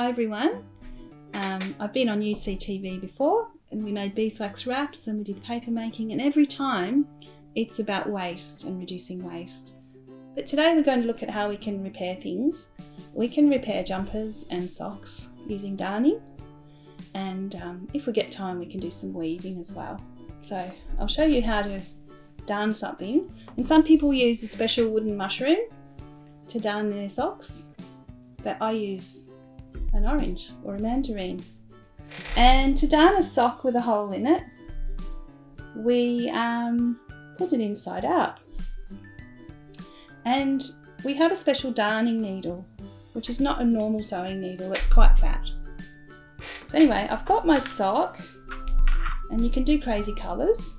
Hi everyone, I've been on UCTV before and we made beeswax wraps and we did paper making, and every time it's about waste and reducing waste. But today we're going to look at how we can repair things. We can repair jumpers and socks using darning, and if we get time we can do some weaving as well. So I'll show you how to darn something, and some people use a special wooden mushroom to darn their socks, but I use an orange or a mandarin. And to darn a sock with a hole in it, we put it inside out, and we have a special darning needle, which is not a normal sewing needle, it's quite fat. So anyway, I've got my sock, and you can do crazy colours.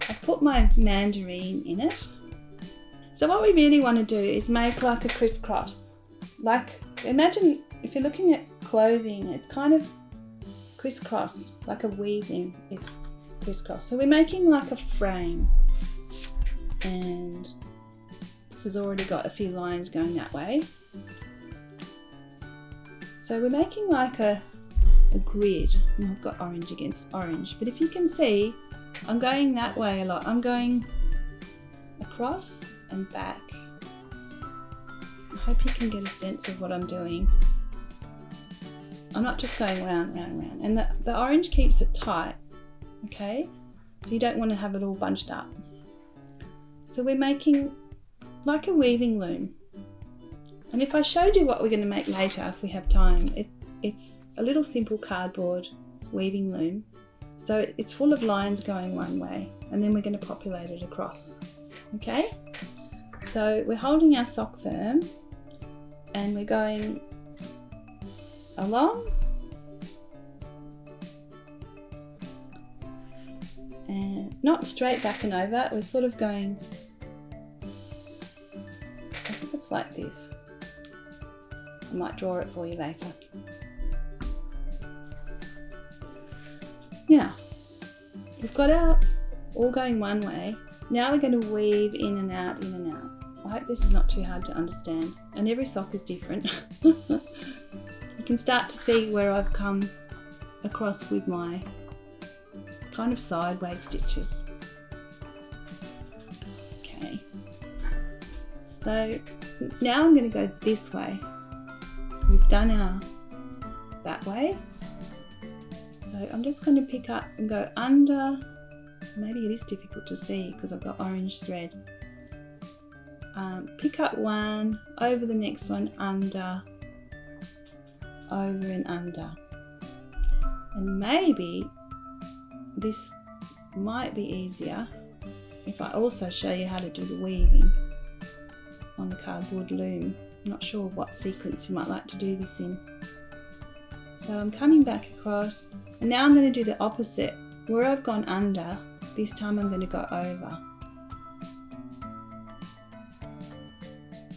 I've put my mandarin in it. So what we really want to do is make like a crisscross. Like, imagine if you're looking at clothing, it's kind of crisscross, like a weaving is crisscross. So we're making like a frame, and this has already got a few lines going that way. So we're making like a grid, and I've got orange against orange, but if you can see, I'm going that way a lot. I'm going across and back. I hope you can get a sense of what I'm doing. I'm not just going round, round, round. And the orange keeps it tight, okay? So you don't want to have it all bunched up. So we're making like a weaving loom. And if I showed you what we're going to make later, if we have time, it's a little simple cardboard weaving loom. So it's full of lines going one way, and then we're going to populate it across, okay? So we're holding our sock firm, and we're going along, and not straight back and over, we're sort of going, I think it's like this. I might draw it for you later. Now, we've got our all going one way. Now we're going to weave in and out, in and out. I hope this is not too hard to understand, and every sock is different. You can start to see where I've come across with my kind of sideways stitches. Okay, so now I'm going to go this way. We've done our that way. So I'm just going to pick up and go under. Maybe it is difficult to see because I've got orange thread. Pick up one, over the next one, under, over and under. And maybe this might be easier if I also show you how to do the weaving on the cardboard loom. I'm not sure what sequence you might like to do this in. So I'm coming back across, and now I'm going to do the opposite. Where I've gone under, this time I'm going to go over.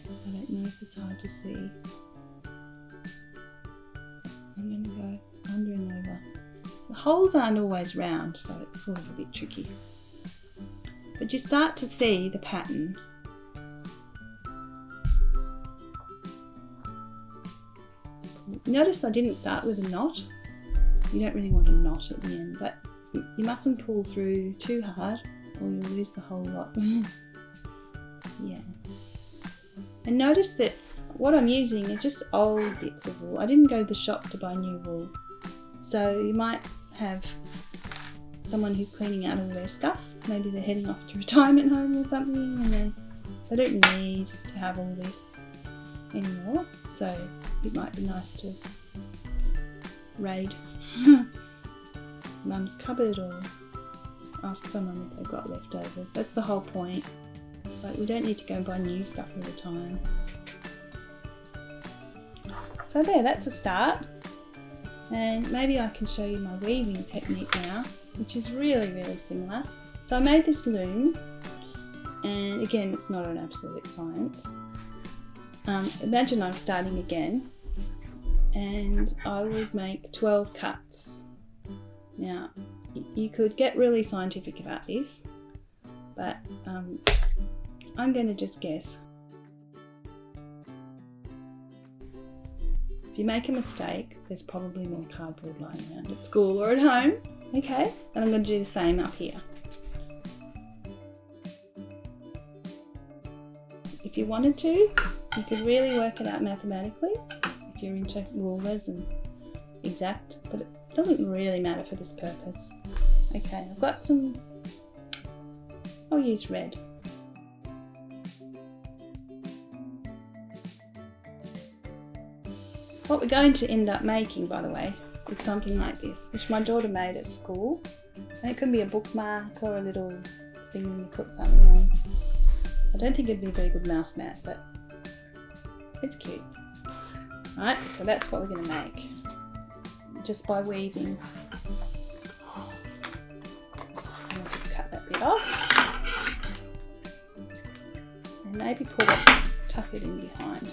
I don't know if it's hard to see. I'm going to go under and over. The holes aren't always round, so it's sort of a bit tricky. But you start to see the pattern. Notice I didn't start with a knot. You don't really want a knot at the end, but you mustn't pull through too hard or you'll lose the whole lot. Yeah. And notice that what I'm using is just old bits of wool. I didn't go to the shop to buy new wool. So you might have someone who's cleaning out all their stuff. Maybe they're heading off to retirement home or something, and they don't need to have all this anymore. So it might be nice to raid Mum's cupboard or ask someone if they've got leftovers. That's the whole point. Like, we don't need to go and buy new stuff all the time. So there, that's a start. And maybe I can show you my weaving technique now, which is really, really similar. So I made this loom, and again, it's not an absolute science. Imagine I'm starting again, and I would make 12 cuts. Now, you could get really scientific about this, but I'm going to just guess. If you make a mistake, there's probably more cardboard lying around at school or at home. Okay, and I'm going to do the same up here. If you wanted to, you could really work it out mathematically if you're into rulers and exact, but it doesn't really matter for this purpose. Okay, I've got some, I'll use red. What we're going to end up making, by the way, is something like this, which my daughter made at school. And it can be a bookmark or a little thing you put something on. I don't think it'd be a very good mouse mat, but it's cute. Right, so that's what we're going to make, just by weaving. And I'll just cut that bit off. And maybe tuck it in behind.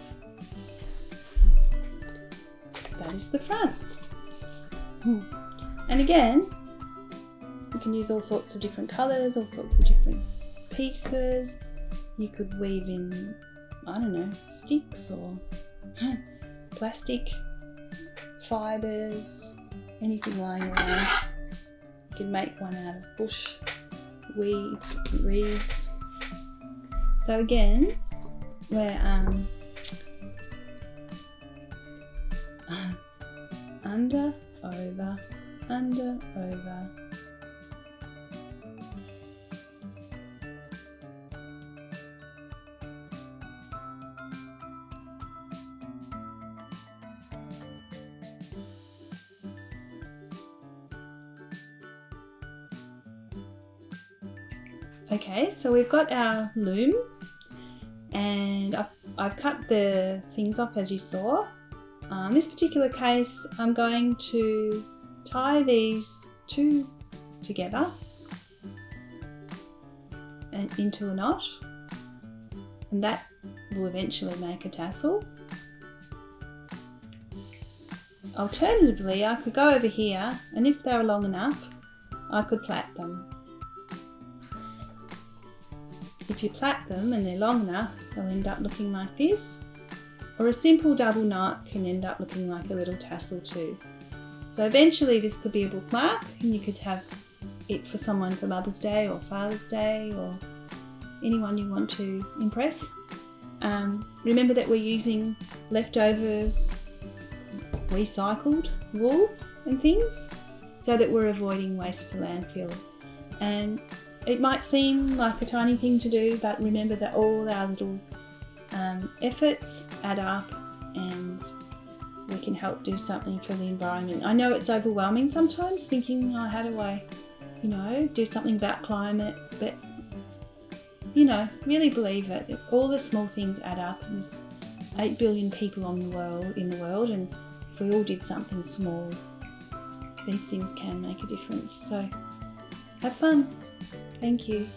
That is the front. And again, you can use all sorts of different colours, all sorts of different pieces. You could weave in, I don't know, sticks or plastic fibres, anything lying around. You can make one out of bush weeds, reeds. So again, we're under, over, under, over. Okay, so we've got our loom, and I've cut the things off as you saw. In this particular case, I'm going to tie these two together and into a knot, and that will eventually make a tassel. Alternatively, I could go over here, and if they're long enough, I could plait them. If you plait them and they're long enough, they'll end up looking like this. Or a simple double knot can end up looking like a little tassel too. So eventually this could be a bookmark, and you could have it for someone for Mother's Day or Father's Day or anyone you want to impress. Remember that we're using leftover recycled wool and things so that we're avoiding waste to landfill. And it might seem like a tiny thing to do, but remember that all our little efforts add up, and we can help do something for the environment. I know it's overwhelming sometimes thinking, oh, how do I, do something about climate, but really believe it. All the small things add up, and there's 8 billion people in the world, and if we all did something small, these things can make a difference. So have fun. Thank you.